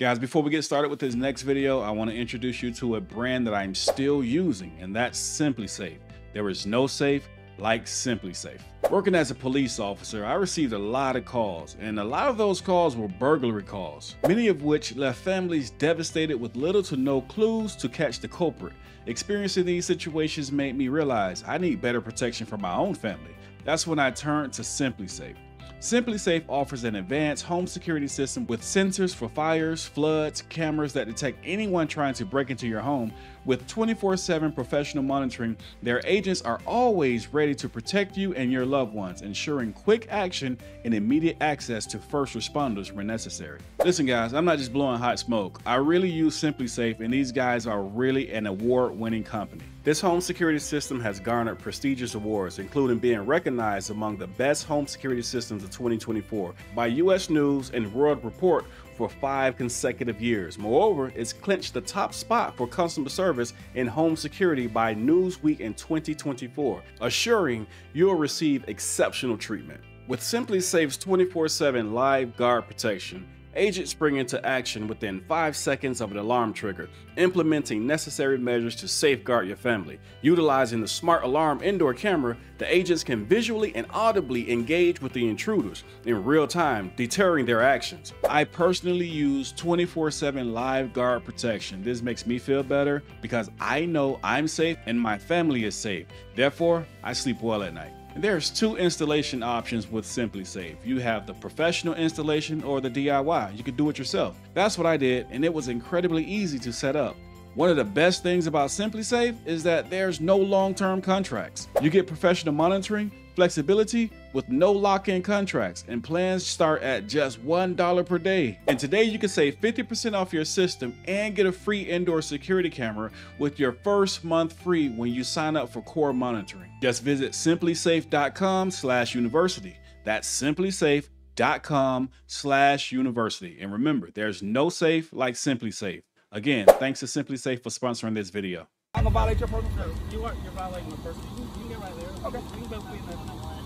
Guys, before we get started with this next video, I want to introduce you to a brand that I'm still using, and that's SimpliSafe. There is no safe like SimpliSafe. Working as a police officer, I received a lot of calls, and a lot of those calls were burglary calls, many of which left families devastated with little to no clues to catch the culprit. Experiencing these situations made me realize I need better protection for my own family. That's when I turned to SimpliSafe. SimpliSafe offers an advanced home security system with sensors for fires, floods, cameras that detect anyone trying to break into your home. With 24/7 professional monitoring, their agents are always ready to protect you and your loved ones, ensuring quick action and immediate access to first responders when necessary. Listen guys, I'm not just blowing hot smoke. I really use SimpliSafe, and these guys are really an award-winning company. This home security system has garnered prestigious awards, including being recognized among the best home security systems of 2024 by US News and World Report for 5 consecutive years. Moreover, it's clinched the top spot for customer service in home security by Newsweek in 2024, assuring you'll receive exceptional treatment. With SimpliSafe's 24/7 live guard protection, agents spring into action within 5 seconds of an alarm trigger, implementing necessary measures to safeguard your family. Utilizing the smart alarm indoor camera, the agents can visually and audibly engage with the intruders in real time, deterring their actions. I personally use 24/7 live guard protection. This makes me feel better because I know I'm safe and my family is safe. Therefore, I sleep well at night. And there's 2 installation options with SimpliSafe. You have the professional installation or the DIY. You can do it yourself. That's what I did, and it was incredibly easy to set up. One of the best things about SimpliSafe is that there's no long-term contracts. You get professional monitoring, flexibility with no lock-in contracts, and plans start at just $1 per day. And today you can save 50% off your system and get a free indoor security camera with your first month free when you sign up for core monitoring. Just visit simplisafe.com/university. That's simplisafe.com/university. And remember, there's no safe like SimpliSafe. Again, thanks to SimpliSafe for sponsoring this video. I'm gonna violate your personal space. You're violating my personal. You can get right there. Okay. We can both be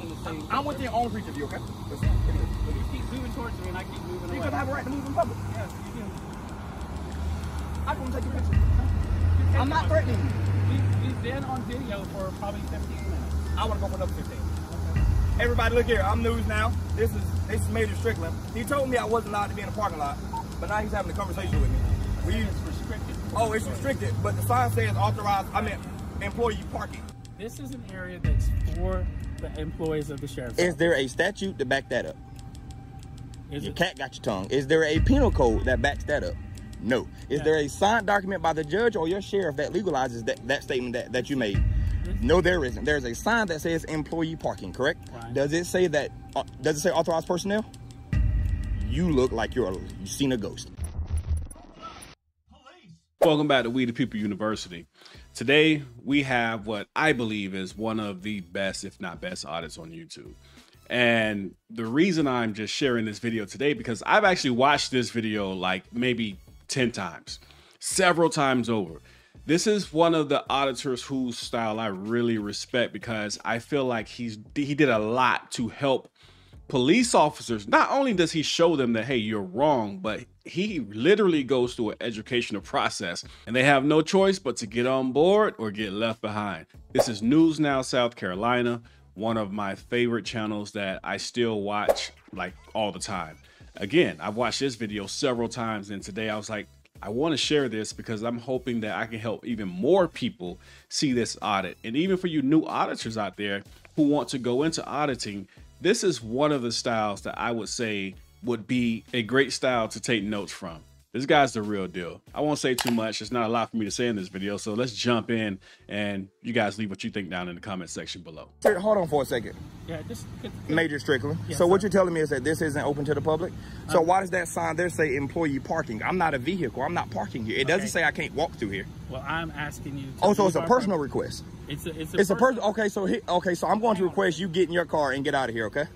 in the same. I want you on reach of you, okay? You keep moving towards me, and I keep moving away. You have a right to move in public. Yes, you do. I can take a picture. I'm not threatening you. We've been on video for probably 15 minutes. I want to go for another 15. Okay. Everybody, look here. I'm News Now. This is Major Strickland. He told me I wasn't allowed to be in the parking lot, but now he's having a conversation with me. It's restricted. Oh, it's restricted, but the sign says authorized. I mean, employee parking. This is an area that's for the employees of the sheriff's office. Is there a statute to back that up? Is Your it? cat got your tongue. Is there a penal code that backs that up? No. Is there a signed document by the judge or your sheriff that legalizes that statement that you made? No, there isn't. There's a sign that says employee parking, correct? Right. Does it say that? Does it say authorized personnel? You look like you've seen a ghost. Welcome back to We the People University. Today, we have what I believe is one of the best, if not best, audits on YouTube. And the reason I'm just sharing this video today, because I've actually watched this video like maybe 10 times, several times over. This is one of the auditors whose style I really respect, because I feel like he did a lot to help police officers. Not only does he show them that, hey, you're wrong, but he literally goes through an educational process, and they have no choice but to get on board or get left behind. This is News Now South Carolina, one of my favorite channels that I still watch like all the time. Again, I've watched this video several times, and today I was like, I want to share this because I'm hoping that I can help even more people see this audit. And even for you new auditors out there who want to go into auditing, this is one of the styles that I would say would be a great style to take notes from. This guy's the real deal. I won't say too much. There's not a lot for me to say in this video, so let's jump in and you guys leave what you think down in the comment section below. Sir, hold on for a second. Yeah, just Major Strickland. Yes, so what sir. you're telling me is that this isn't open to the public? So why does that sign there say employee parking? I'm not a vehicle. I'm not parking here. It doesn't say I can't walk through here. Well, I'm asking you. Oh, so it's a personal request. It's a person. Okay, so I'm going to request you get in your car and get out of here. Okay.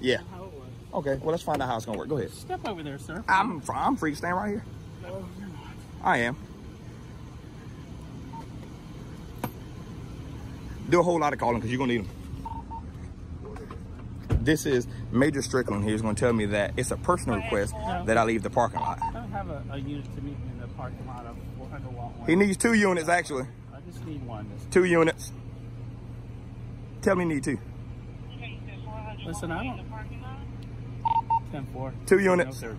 Yeah. How it works. Okay. Well, let's find out how it's gonna work. Go ahead. Step over there, sir. I'm free to stand right here. I am. Do a whole lot of calling because you're gonna need them. This is Major Strickland here. He's gonna tell me that it's a personal request that I leave the parking lot. I don't have have a unit to meet me in the parking lot of 400 Watt 1. He needs 2 units, actually. I just need one. 2 units. Tell me you need 2. Listen, I don't... 10-4. 2 units. No 13s.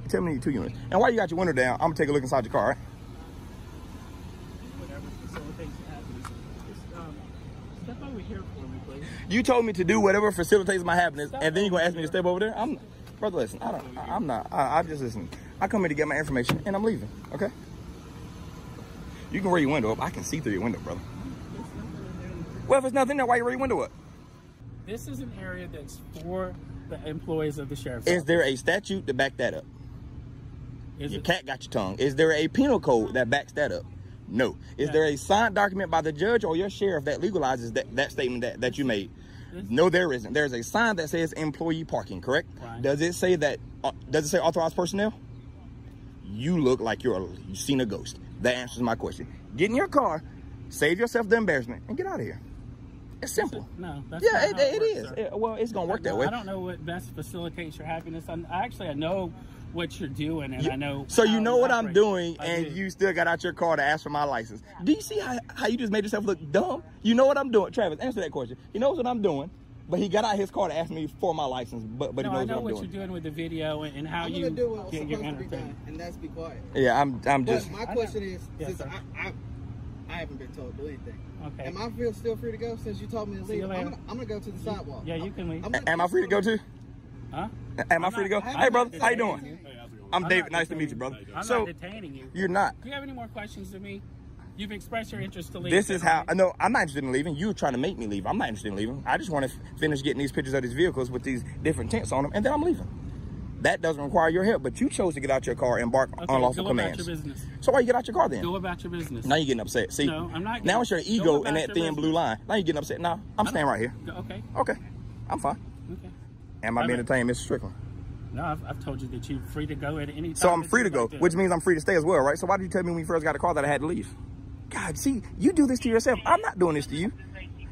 Tell me you need 2 units. And while you got your window down, I'm going to take a look inside your car, all right? Whatever facilitates happiness. Just step over here for me, please. You told me to do whatever facilitates my happiness, and then you're going to ask me to step over there? Brother, listen, I just listen. I come here to get my information, and I'm leaving, okay? You can roll your window up. I can see through your window, brother. Well, if there's nothing there, why you roll your window up? This is an area that's for the employees of the sheriff's Is office. there a statute to back that up? Is Your it? cat got your tongue. Is there a penal code that backs that up? No. Is there a signed document by the judge or your sheriff that legalizes that statement that you made? No, there isn't. There's a sign that says employee parking, correct? Right. Does it say that? Does it say authorized personnel? You look like you've seen a ghost. That answers my question. Get in your car, save yourself the embarrassment, and get out of here. It's simple. No, that's Yeah, not how it works, is. sir. Well, it's gonna work that way. I don't know what best facilitates your happiness. I know what you're doing, and I know. So you know what I'm operate. doing, I and do. you still got out your car to ask for my license. Do you see how you just made yourself look dumb? You know what I'm doing, Travis? Answer that question. He knows what I'm doing, but he got out his car to ask me for my license. But he No, knows I know what what I'm doing. you're doing with the video and how I'm you gonna do what's get your supposed to be done, entertainment. and that's be quiet. Yeah, I'm just. But my question is, Yes, since sir. I haven't been told to do anything. Okay. Am I still free to go since you told me to See you leave? later. I'm gonna go to the sidewalk. Yeah, you can leave. Am I free to go too? Huh? Am I free to go? Hey, brother, how you doing? I'm I'm David. not Nice to meet you, brother. I'm So not detaining you. you're not. Do you have any more questions to me? You've expressed your interest to leave. This is how. No, I'm not interested in leaving. You're trying to make me leave. I'm not interested in leaving. I just want to finish getting these pictures of these vehicles with these different tents on them, and then I'm leaving. That doesn't require your help, but you chose to get out your car and embark on unlawful commands. Go about your business. So why you get out your car then? Go about your business. Now you're getting upset. See, No, I'm not. now it's your Go ego about and that your thin business. blue line. Now you're getting upset. Now I'm staying right here. Okay. Okay, I'm fine. Okay. Am I being Alright. entertained, Mr. Strickland? No, I've told you that you're free to go at any time. So I'm that free to you'd go, like which means I'm free to stay as well, right? So why did you tell me when you first got a car that I had to leave? God, see, you do this to yourself. I'm not doing this to you.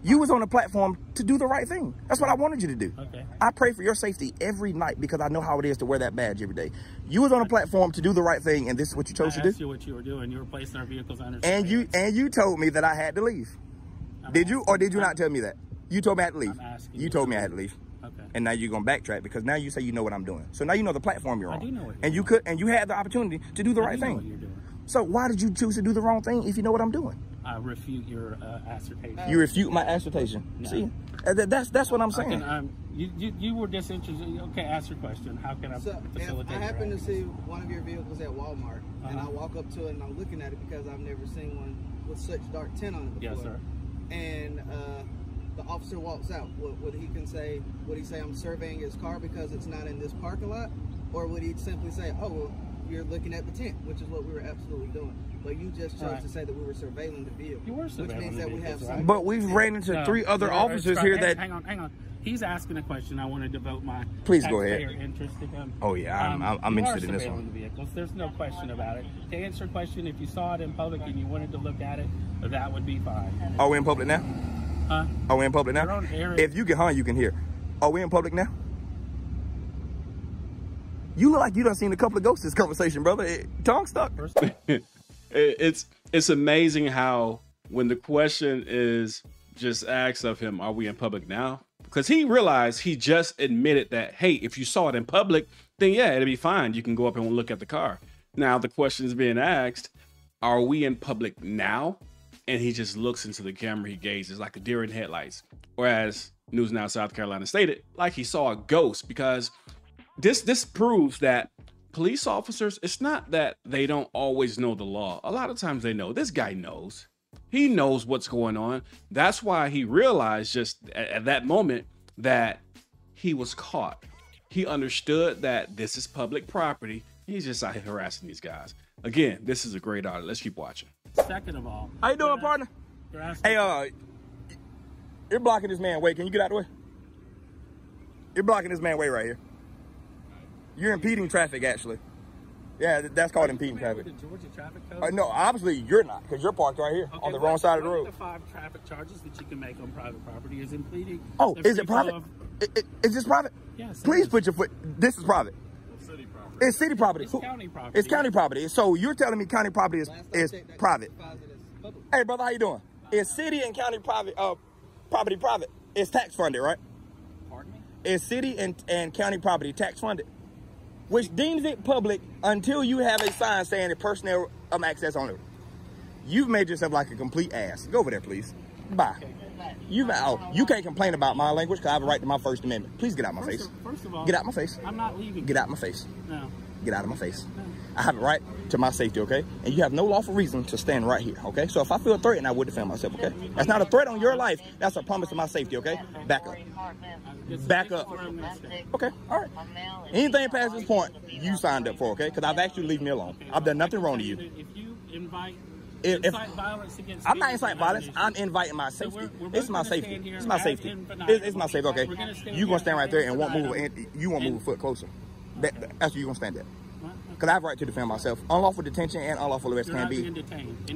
You was on the platform to do the right thing. That's what I wanted you to do. Okay. I pray for your safety every night because I know how it is to wear that badge every day. You was on a platform to do the right thing, and this is what you chose to I do. asked you what you were doing. You were placing our vehicles under And surveillance. you told me that I had to leave. Did you or did you not tell me that? You told me I had to leave. I'm asking You you. told me I had to leave. Okay. And now you're gonna backtrack because now you say you know what I'm doing. So now you know the platform you're I on. do know what you're and you doing. you had the opportunity to do the I right do know thing. what you're doing. So why did you choose to do the wrong thing if you know what I'm doing? I refute your assertion. You refute my assertion. No. See, that's what I'm saying. You were disinterested. Okay, ask your question. How can I So facilitate if I your happen to access? see one of your vehicles at Walmart, and I walk up to it and I'm looking at it because I've never seen one with such dark tint on it before. Yes, sir. And the officer walks out. Would he say I'm surveying his car because it's not in this parking lot, or would he simply say, oh well, you're looking at the tent, which is what we were absolutely doing. But you just chose Right. to say that we were surveilling the vehicle. You were which surveilling means the that we have vehicles, right? some. But we've ran into No, 3 other you're- officers it's here right. that. Hang on. He's asking a question. I want to devote my Please go ahead. taxpayer interest to him. Oh, yeah, I'm you interested are in this surveilling one. the vehicles. There's no question about it. To answer your question, if you saw it in public and you wanted to look at it, that would be fine. Are we in public now? Huh? Are we in public You're now? on air. If you get hung, you can hear. Are we in public now? You look like you done seen a couple of ghosts this conversation, brother. Tongue stuck. It's amazing how when the question is just asked of him, are we in public now? Because he realized he just admitted that, hey, if you saw it in public, then yeah, it'll be fine. You can go up and look at the car. Now the question is being asked, are we in public now? And he just looks into the camera, he gazes like a deer in headlights. Or as News Now South Carolina stated, like he saw a ghost, because this proves that police officers, it's not that they don't always know the law. A lot of times they know. This guy knows. He knows what's going on. That's why he realized just at that moment that he was caught. He understood that this is public property. He's just out here harassing these guys. Again, this is a great audit. Let's keep watching. Second of all, How you doing, partner? you're asking. Hey, you're blocking this man way. Can you get out of the way? You're blocking this man way right here. You're impeding traffic, actually. Yeah, that's called impeding traffic. The Georgia traffic code. No, obviously you're not, because you're parked right here on the wrong side of the one road. of the 5 traffic charges that you can make on private property is impeding. Oh, the is it free flow private? of- Is this private? Yes. it Please is. put your foot. This is private. It's city property. It's county property. It's county property. So you're telling me county property is private? Hey, brother, how you doing? Is city and county property private? It's tax funded, right? Pardon me? Is city and county property tax funded? Which deems it public until you have a sign saying the personnel access on it. You've made yourself like a complete ass. Go over there, please. Bye. Okay. You can't complain about my language because I have a right to my First Amendment. Please get out my face. First of all, get out my face. I'm not leaving. Get out my face. No. Get out of my face. No. I have a right to my safety, okay? And you have no lawful reason to stand right here, okay? So if I feel threatened, I would defend myself, okay? That's not a threat on your life. That's a promise of my safety, okay? Back up. Back up. Okay, all right. Anything past this point, you signed up for, okay? Because I've asked you to leave me alone. I've done nothing wrong to you. If you incite violence against I'm not inciting violence. I'm inviting my safety. It's my safety. It's my safety. It's my safety. Okay, you're gonna stand right there and won't move. And you won't move a foot closer. That's where you're gonna stand there. Because I have a right to defend myself. Unlawful detention and unlawful arrest can be.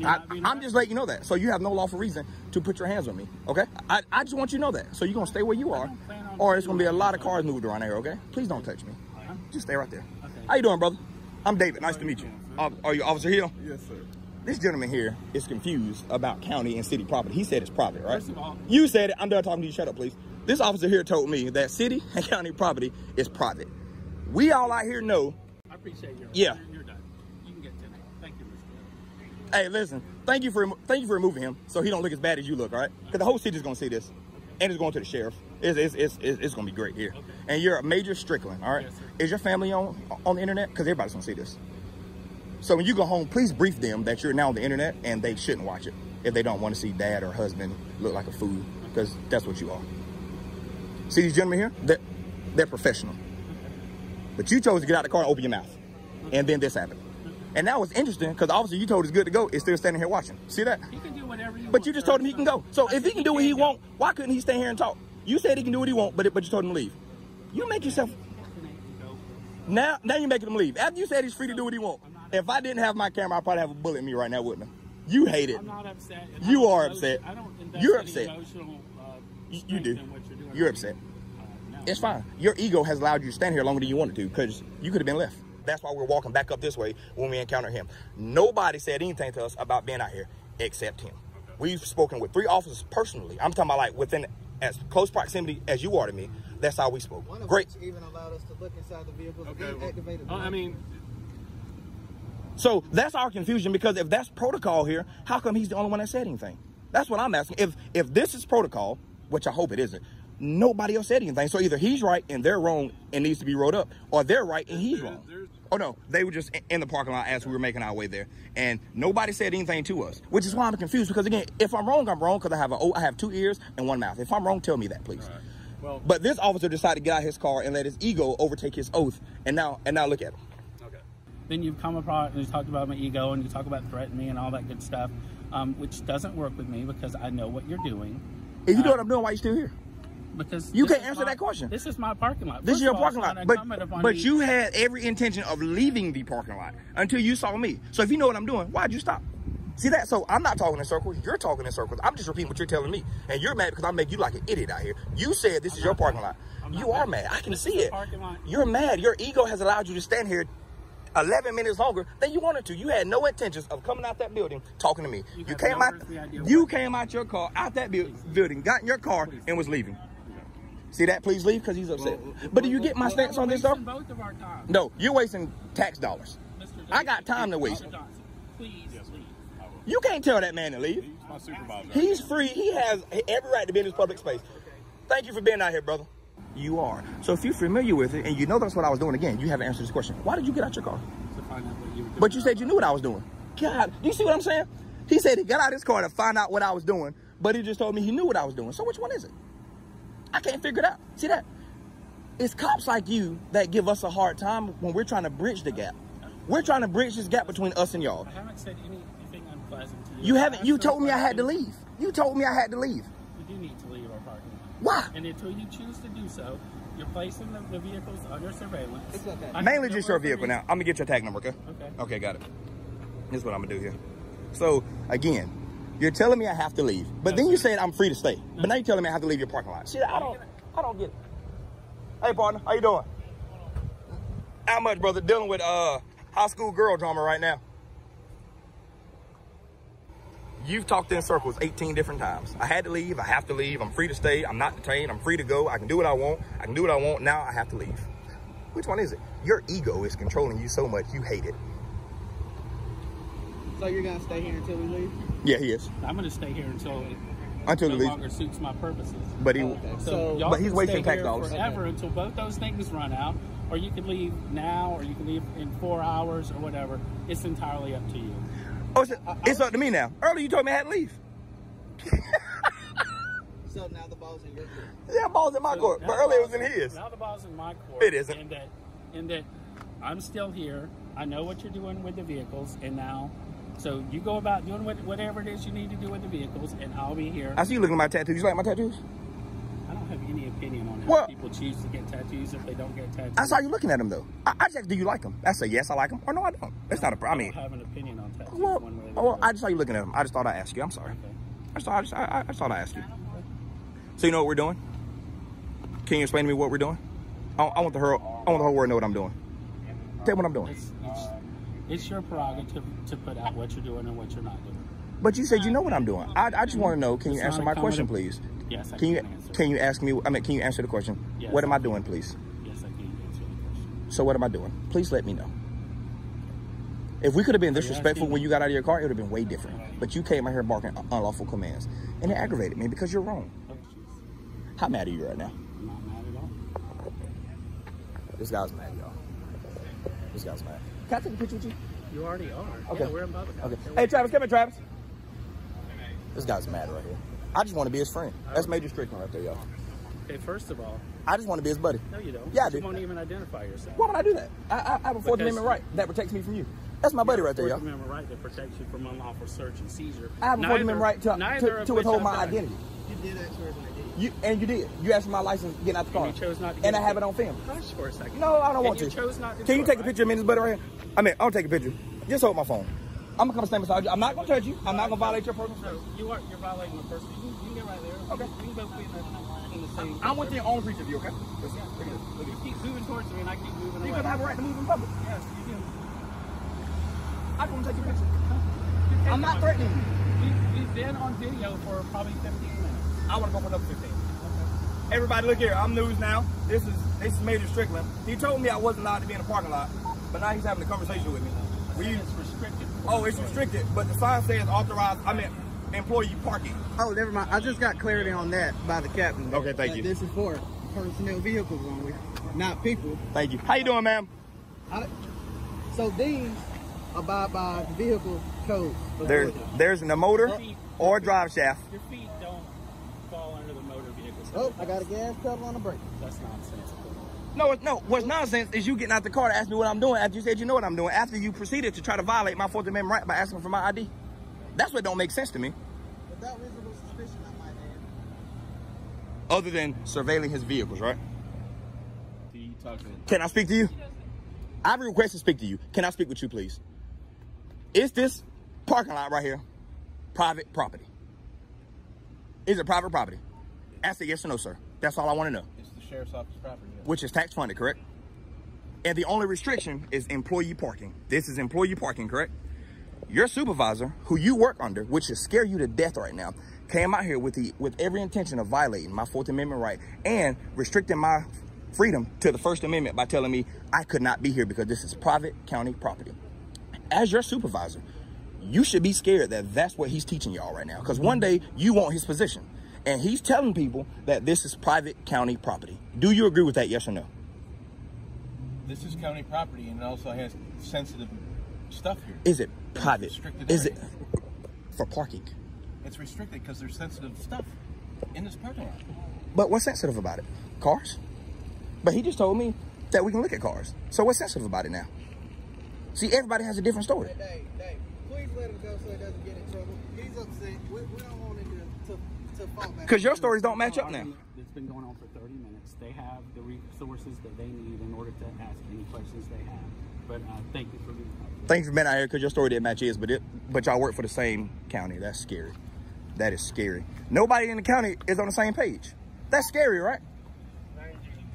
I'm just letting you know that. So you have no lawful reason to put your hands on me. Okay. I just want you to know that. So you're gonna stay where you are, or it's gonna be a lot of cars moved around here. Okay. Please don't touch me. Just stay right there. How you doing, brother? I'm David. Nice to meet you. Are you Officer Hill? Yes, sir. This gentleman here is confused about county and city property. He said it's private, right? First of all, you said it. I'm done talking to you. Shut up, please. This officer here told me that city and county property is private. We all out here know. I appreciate your. Yeah. You're done. You can get to me. Thank you, Mr. Hey, listen. Thank you for removing him so he don't look as bad as you look, all right? Because the whole city's gonna see this, and it's going to the sheriff. It's gonna be great here. Okay. And you're a major Strickland, all right? Yes, sir. Is your family on the internet? Because everybody's gonna see this. So when you go home, please brief them that you're now on the internet and they shouldn't watch it if they don't want to see dad or husband look like a fool, because that's what you are. See these gentlemen here? They're professional. But you chose to get out of the car and open your mouth. And then this happened. And that was interesting because obviously you told us good to go. It's still standing here watching. See that? He can do whatever you want. But you just told him he can go. So if he can do what he want, why couldn't he stay here and talk? You said he can do what he want, but you told him to leave. You make yourself... Now you're making him leave. After you said he's free to do what he wants. If I didn't have my camera, I'd probably have a bullet in me right now, wouldn't I? You hate it. I'm not upset. You are upset. I don't invest You're upset. Emotional, you do. in what you're doing. You're upset. No. It's fine. Your ego has allowed you to stand here longer than you wanted to because you could have been left. That's why we're walking back up this way when we encounter him. Nobody said anything to us about being out here except him. We've spoken with 3 officers personally. I'm talking about like within as close proximity as you are to me. That's how we spoke. One of Great. which even allowed us to look inside the vehicles and deactivated. I mean... So that's our confusion, because if that's protocol here, how come he's the only one that said anything? That's what I'm asking. If this is protocol, which I hope it isn't, nobody else said anything. So either he's right and they're wrong and needs to be rolled up, or they're right and he's wrong. Oh no, they were just in the parking lot as we were making our way there, and nobody said anything to us, which is why I'm confused. Because again, if I'm wrong, I'm wrong, because I have 2 ears and 1 mouth. If I'm wrong, tell me that, please. Right. Well, but this officer decided to get out of his car and let his ego overtake his oath, and now look at him. Then you've come across and you talked about my ego and you talk about threatening me and all that good stuff, which doesn't work with me because I know what you're doing. If you know what I'm doing, why are you still here? Because you can't answer that question. This is my parking lot. This is your parking lot. But you had every intention of leaving the parking lot until you saw me. So if you know what I'm doing, why'd you stop? See that? So I'm not talking in circles. You're talking in circles. I'm just repeating what you're telling me. And you're mad because I make you like an idiot out here. You said this is your parking lot. You are mad. I can see it. You're mad. Your ego has allowed you to stand here 11 minutes longer than you wanted to. You had no intentions of coming out that building talking to me. You came out your car, out that building, got in your car, and was leaving. See that? Please leave, because he's upset. But do you get my stance on this, though? Both of our time. No, you're wasting tax dollars. I got time to waste. Please leave. You can't tell that man to leave. He's my supervisor. He's free. He has every right to be in this public space. Thank you for being out here, brother. You are. So if you're familiar with it and you know that's what I was doing, again, you haven't answered this question. Why did you get out your car? To find out what you were doing. But you said you knew what I was doing. God, do you see what I'm saying? He said he got out his car to find out what I was doing, but he just told me he knew what I was doing. So which one is it? I can't figure it out. See that? It's cops like you that give us a hard time when we're trying to bridge the gap. We're trying to bridge this gap between us and y'all. I haven't said anything unpleasant to you. You haven't. You told me I had to leave. You told me I had to leave. You do need to leave our parking lot. Why? And until you choose to do so, you're placing the vehicles under surveillance. It's okay. Mainly just your vehicle now. I'm going to get your tag number, okay? Okay. Okay, got it. This is what I'm going to do here. So, again, you're telling me I have to leave. But then you said I'm free to stay. But now you're telling me I have to leave your parking lot. See, I don't get it. Hey, partner. How you doing? How much, brother? Dealing with high school girl drama right now. You've talked in circles 18 different times. I had to leave. I have to leave. I'm free to stay. I'm not detained. I'm free to go. I can do what I want. I can do what I want. Now I have to leave. Which one is it? Your ego is controlling you so much you hate it. So you're gonna stay here until we leave? Yeah, he is. I'm going to stay here until it Until no he leaves. longer suits my purposes. But he, So y'all but he's can wasting stay tax here dollars. forever until both those things run out, or you can leave now, or you can leave in 4 hours, or whatever. It's entirely up to you. Oh, it's up to me now. Earlier you told me I had to leave. So now the ball's in your court. Yeah, ball's in my court, but earlier it was in his. Now the ball's in my court. It isn't. In that I'm still here. I know what you're doing with the vehicles, and now, so you go about doing whatever it is you need to do with the vehicles, and I'll be here. I see you looking at my tattoos. You like my tattoos? I don't have any opinion on how What? people choose to get tattoos if they don't get tattoos. I saw you looking at them though. I just asked, do you like them? I say yes, I like them, or no, I don't. It's not a problem. I I don't have an opinion on tattoos well, one way or the well, other. I just saw you looking at them. I just thought I'd ask you. I'm sorry. Okay. I just thought I'd ask you. So you know what we're doing? Can you explain to me what we're doing? I want the whole world to know what I'm doing. Tell me what I'm doing. It's your prerogative to put out what you're doing and what you're not doing. But you said you know what I'm doing. I just want to know. Can you It's answer not my question, accommodative. please? Yes, I Can you answer. can you ask me? I mean, can you answer the question? Yes, What am I I doing, please? Yes, I can answer the question. So what am I doing? Please let me know. If we could have been disrespectful when you got out of your car, it would have been way different. But you came out here barking unlawful commands, and it aggravated me because you're wrong. Oh, jeez. How mad are you right now? I'm not mad at all. This guy's mad, y'all. This guy's mad. Can I take a picture with you? You already are. Okay. Yeah, we're in public. Okay. Hey, Travis, come here, Travis. This guy's mad right here. I just want to be his friend. That's Major Strickland right there, y'all. Okay, first of all, I just want to be his buddy. no, you don't. Yeah, I You do. won't even identify yourself. Why would I do that? I have a Fourth Because- Amendment right that protects me from you. That's my buddy right there, Fourth y'all. Amendment right that protects you from unlawful search and seizure. I have a Fourth Amendment right to withhold my identity. You did ask for his ID. You did. You asked for my license getting out the car. And you chose not to And give I it have to it on film. Hush for a second. No, I don't want You to. chose not to Can do you it, take a right? picture of me and his buddy right here? I mean, I'll take a picture. Just hold my phone. I'm gonna come stand beside you. I'm not gonna touch you. I'm not gonna violate your personal space. No, you're violating the person. You can get right there. Okay. You can both be in the same. I want you in on picture of you, okay? Yeah. You keep moving towards me and I keep moving away. You're gonna have a right to move in public. Yes, you do. I just want to take your picture. I'm not threatening you. We've been on video for probably 15 minutes. I want to go for another 15. Everybody look here, I'm news now. This is Major Strickland. He told me I wasn't allowed to be in the parking lot, but now he's having a conversation with me. It's restricted. Oh, it's restricted, but the sign says authorized, employee parking. Oh, never mind. I just got clarity on that by the captain. Okay, thank That you. This is for personnel vehicles only, not people. Thank you. How you doing, ma'am? So these abide by the vehicle code. of Georgia. There's no motor or drive shaft. Your feet don't fall under the motor vehicles. Oh, I got a gas pedal on the brake. That's nonsensical. No. What's nonsense is you getting out the car to ask me what I'm doing after you said you know what I'm doing. After you proceeded to try to violate my Fourth Amendment right by asking for my ID. That's what don't make sense to me. Without reasonable suspicion, I might add. Other than surveilling his vehicles, right? You talk to Can I speak to you? I have a request to speak to you. Can I speak with you, please? Is this parking lot right here private property? Is it private property? Answer yes or no, sir. That's all I want to know. It's the sheriff's office property. Yeah. Which is tax funded, correct? And the only restriction is employee parking. This is employee parking, correct? Your supervisor, who you work under, which should scare you to death right now, came out here with every intention of violating my Fourth Amendment right and restricting my freedom to the First Amendment by telling me I could not be here because this is private county property. As your supervisor, you should be scared that that's what he's teaching y'all right now, because one day you want his position and he's telling people that this is private county property. Do you agree with that, yes or no? This is county property and it also has sensitive stuff here. Is it private? Restricted Is area. it for parking? It's restricted because there's sensitive stuff in this parking lot. But what's sensitive about it? Cars? But he just told me that we can look at cars. So what's sensitive about it now? See, everybody has a different story. Hey, Dave, please let him go so he doesn't get in trouble. He's upset. We don't want him to fall back. Because your stories don't match up now. It's been going on for 30 minutes. They have the resources that they need in order to ask any questions they have. But thank you for being here. Thanks for being out here because your story didn't match his, but y'all work for the same county. That's scary. That is scary. Nobody in the county is on the same page. That's scary, right?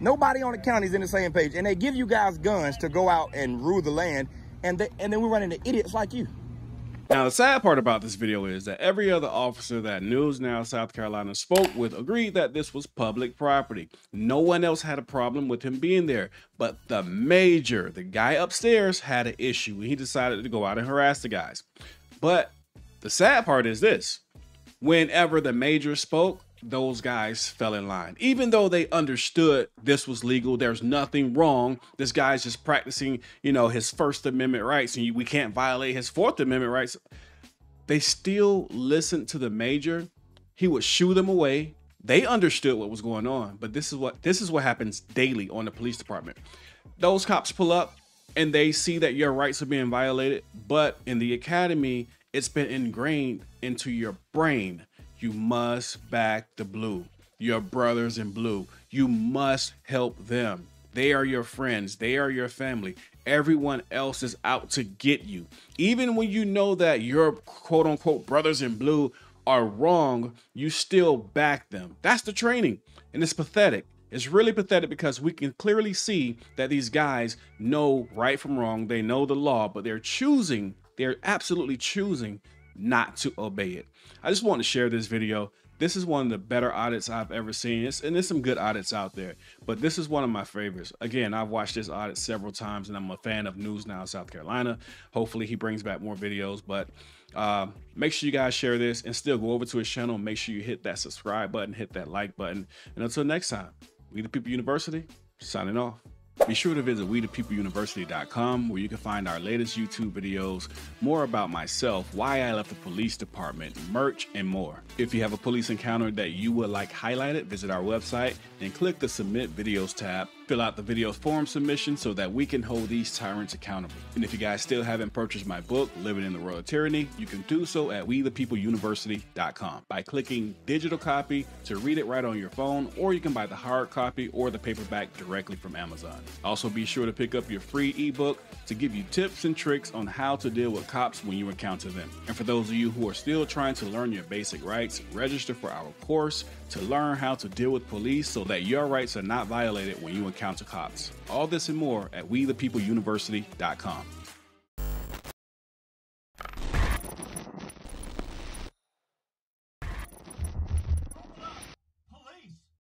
Nobody on the county is in the same page, and they give you guys guns to go out and rule the land, and then we run into idiots like you. Now, the sad part about this video is that every other officer that News Now South Carolina spoke with agreed that this was public property. No one else had a problem with him being there, but the major, the guy upstairs, had an issue, and he decided to go out and harass the guys. But the sad part is this: whenever the major spoke, those guys fell in line. Even though they understood this was legal, there's nothing wrong. This guy's just practicing, you know, his First Amendment rights, and we can't violate his Fourth Amendment rights. They still listened to the major. He would shoo them away. They understood what was going on, but this is what happens daily on the police department. Those cops pull up and they see that your rights are being violated, but in the academy, it's been ingrained into your brain. You must back the blue, your brothers in blue. You must help them. They are your friends. They are your family. Everyone else is out to get you. Even when you know that your quote unquote brothers in blue are wrong, you still back them. That's the training. And it's pathetic. It's really pathetic because we can clearly see that these guys know right from wrong. They know the law, but they're absolutely choosing not to obey it. I just want to share this video. This is one of the better audits I've ever seen. And there's some good audits out there, but this is one of my favorites. Again, I've watched this audit several times, and I'm a fan of News Now South Carolina. Hopefully he brings back more videos, but make sure you guys share this and still go over to his channel. Make sure you hit that subscribe button, hit that like button. And until next time, We the People University, signing off. Be sure to visit wethepeopleuniversity.com, where you can find our latest YouTube videos, more about myself, why I left the police department, merch, and more. If you have a police encounter that you would like highlighted, visit our website and click the Submit Videos tab. Fill out the video form submission so that we can hold these tyrants accountable. And if you guys still haven't purchased my book, Living in the World of Tyranny, you can do so at wethepeopleuniversity.com by clicking digital copy to read it right on your phone, or you can buy the hard copy or the paperback directly from Amazon. Also, be sure to pick up your free ebook to give you tips and tricks on how to deal with cops when you encounter them. And for those of you who are still trying to learn your basic rights, register for our course to learn how to deal with police so that your rights are not violated when you encounter cops. All this and more at wethepeopleuniversity.com.